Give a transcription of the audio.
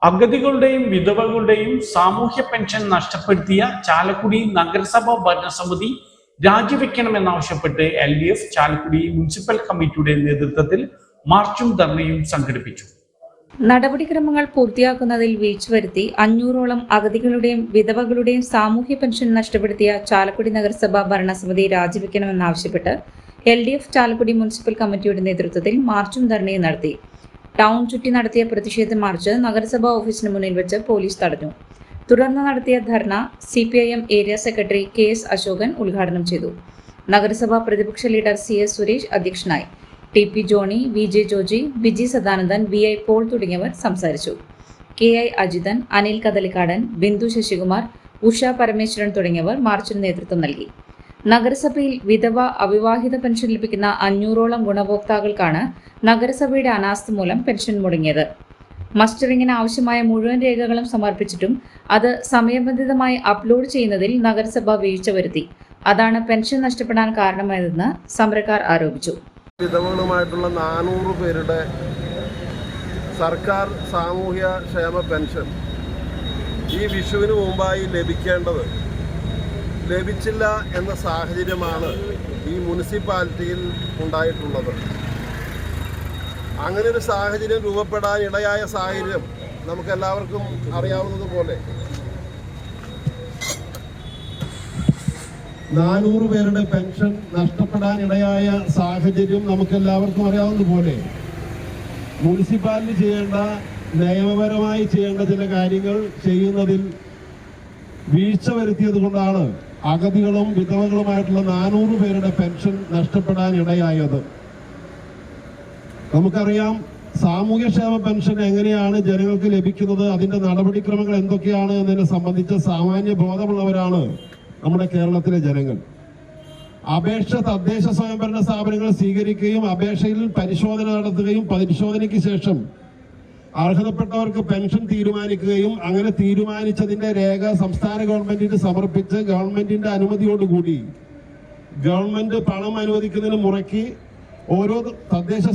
അഗതികളുടെയും വിധവകളുടെയും സാമൂഹ്യ പെൻഷൻ നഷ്ടപ്പെടുത്തിയ ചാലക്കുടി നഗരസഭാ ഭരണസമിതി രാജിവെക്കണമെന്നാവശ്യപ്പെട്ട് LDF ചാലക്കുടി മുനിസിപ്പൽ കമ്മിറ്റിയുടെ നേതൃത്വത്തിൽ മാർച്ചും ധർണയും സംഘടിപ്പിച്ചു. നടപടിക്രമങ്ങൾ പൂർത്തിയാക്കുന്നതിൽ വീഴ്ച വരുത്തി 500ഓളം അഗതികളുടെയും വിധവകളുടെയും സാമൂഹ്യ പെൻഷൻ നഷ്ടപ്പെടുത്തിയ ചാലക്കുടി നഗരസഭാ ഭരണസമിതി രാജിവെക്കണമെന്നാവശ്യപ്പെട്ട് LDF ചാലക്കുടി മുനിസിപ്പൽ കമ്മിറ്റിയുടെ നേതൃത്വത്തിൽ മാർച്ചും ധർണയും നടത്തി. ടൗൺ ചുറ്റി നടത്തിയ പ്രതിഷേധ മാർച്ച് നഗരസഭാ ഓഫീസിന് മുന്നിൽ വെച്ച് പോലീസ് തടഞ്ഞു. തുടർന്ന് നടത്തിയ dharna CPIM area secretary KS Ashokan ഉദ്ഘാടനം ചെയ്തു. നഗരസഭാ പ്രതിപക്ഷ ലീഡർ CS സുരേഷ് അധ്യക്ഷനായി. TP Johny, VJ Joji, Biji Sadanandan, VI Paul തുടങ്ങിയവർ സംസാരിച്ചു. KI അജിതൻ, അനിൽ കദലിക്കാടൻ, ബിന്ദു ശശികുമാർ, ഉഷ പരമേശ്വരൻ തുടങ്ങിയവർ മാർച്ചിന് നേതൃത്വം നൽകി. നഗരസഭയിൽ വിധവ അവിവാഹിത പെൻഷൻ ലഭിക്കുന്ന 500ഓളം ഗുണഭോക്താക്കൾക്കാണ് നഗരസഭയുടെ അനാസ്ഥ മൂലം പെൻഷൻ മുടങ്ങിയത്. മസ്റ്ററിങ്ങിന് ആവശ്യമായ മുഴുവൻ രേഖകളും സമർപ്പിച്ചിട്ടും അത് സമയബന്ധിതമായി അപ്ലോഡ് ചെയ്യുന്നതിൽ നഗരസഭ വീഴ്ച വരുത്തി. അതാണ് പെൻഷൻ നഷ്ടപ്പെടാൻ കാരണമായതെന്ന് സമരക്കാർ ആരോപിച്ചു. വിധവകളുമായിട്ടുള്ള 400 പേരുടെ സർക്കാർ സാമൂഹ്യ ക്ഷേമ പെൻഷൻ ഈ വിഷുവിന് മുമ്പായി ലഭിച്ചില്ല എന്ന സാഹചര്യമാണ് ഈ മുനിസിപ്പാലിറ്റിയിൽ ഉണ്ടായിട്ടുള്ളത്. അങ്ങനെ ഒരു സാഹചര്യം രൂപപ്പെടാൻ ഇടയായ സാഹചര്യം നമുക്കെല്ലാവർക്കും അറിയാവുന്നതുപോലെ 400 പേരുടെ പെൻഷൻ നഷ്ടപ്പെടാൻ ഇടയായ സാഹചര്യം നമുക്കെല്ലാവർക്കും അറിയാവുന്നതുപോലെ മുനിസിപ്പാലിറ്റി നിയമപരമായി ചെയ്യേണ്ട ചില കാര്യങ്ങൾ ചെയ്യുന്നതിൽ വീഴ്ച വരുത്തിയത് കൊണ്ടാണ് അഗതികളും വിധവകളുമായിട്ടുള്ള 400 പേരുടെ പെൻഷൻ നഷ്ടപ്പെടാൻ ഇടയായത്. നമുക്കറിയാം, സാമൂഹ്യക്ഷേമ പെൻഷൻ എങ്ങനെയാണ് ജനങ്ങൾക്ക് ലഭിക്കുന്നത്, അതിന്റെ നടപടിക്രമങ്ങൾ എന്തൊക്കെയാണ് എന്നതിനെ സംബന്ധിച്ച് സാമാന്യ ബോധമുള്ളവരാണ് നമ്മുടെ കേരളത്തിലെ ജനങ്ങൾ. അപേക്ഷ തദ്ദേശ സ്വയംഭരണ സ്ഥാപനങ്ങൾ സ്വീകരിക്കുകയും അപേക്ഷയിൽ പരിശോധന നടത്തുകയും പരിശോധനയ്ക്ക് ശേഷം അർഹതപ്പെട്ടവർക്ക് പെൻഷൻ തീരുമാനിക്കുകയും അങ്ങനെ തീരുമാനിച്ചതിന്റെ രേഖ സംസ്ഥാന ഗവൺമെന്റിന് സമർപ്പിച്ച് ഗവൺമെന്റിന്റെ അനുമതിയോടുകൂടി ഗവൺമെന്റ് പണം അനുവദിക്കുന്നതിന് മുറയ്ക്ക് ഓരോ തദ്ദേശ